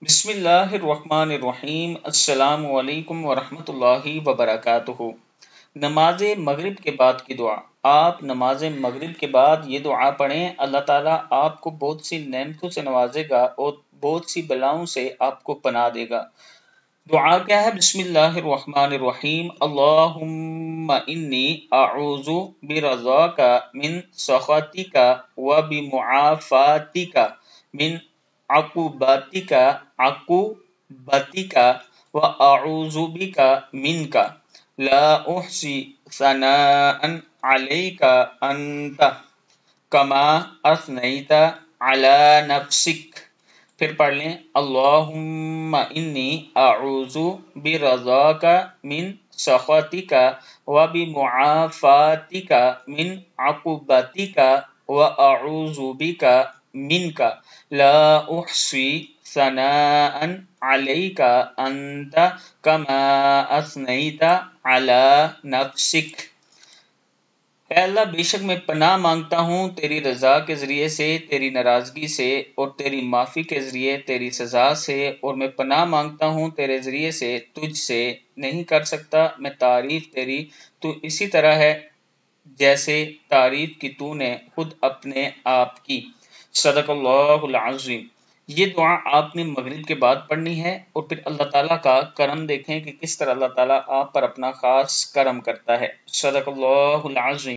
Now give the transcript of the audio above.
بسم اللہ الرحمن الرحیم۔ السلام علیکم ورحمۃ اللہ وبرکاتہ۔ نماز مغرب کے بعد کی دعا۔ آپ نماز مغرب کے بعد یہ دعا پڑھیں، اللہ تعالیٰ آپ کو بہت سی نعمتوں سے نوازے گا اور بہت سی بلاؤں سے آپ کو پناہ دے گا۔ دعا کیا ہے؟ بسم اللہ الرحمن الرحیم۔ اللہم انی اعوذ برضاک من سخطک وبمعافاتک من عقوبتک واعوذ بک منک لا احصی ثناء علیک انت کما اثنیت علی نفسک۔ پھر پڑھ لیں، اللہم انی اعوذ برضاک من سخطک وبمعافاتک من عقوبتک واعوذ بک منک لا احصی ثناء علیک انت کما اثنیت علی نفسک۔ اے اللہ، بے شک میں پناہ مانگتا ہوں تیری رضا کے ذریعے سے، تیری ناراضگی سے، اور تیری معافی کے ذریعے تیری سزا سے، اور میں پناہ مانگتا ہوں تیرے ذریعے سے تجھ سے نہیں کر سکتا میں تعریف تیری، تو اسی طرح ہے جیسے تعریف کی تو نے خود اپنے آپ کی۔ صدق اللہ العظیم۔ یہ دعا آپ نے مغرب کے بعد پڑھنی ہے، اور پھر اللہ تعالیٰ کا کرم دیکھیں کہ کس طرح اللہ تعالیٰ آپ پر اپنا خاص کرم کرتا ہے۔ صدق اللہ العظیم۔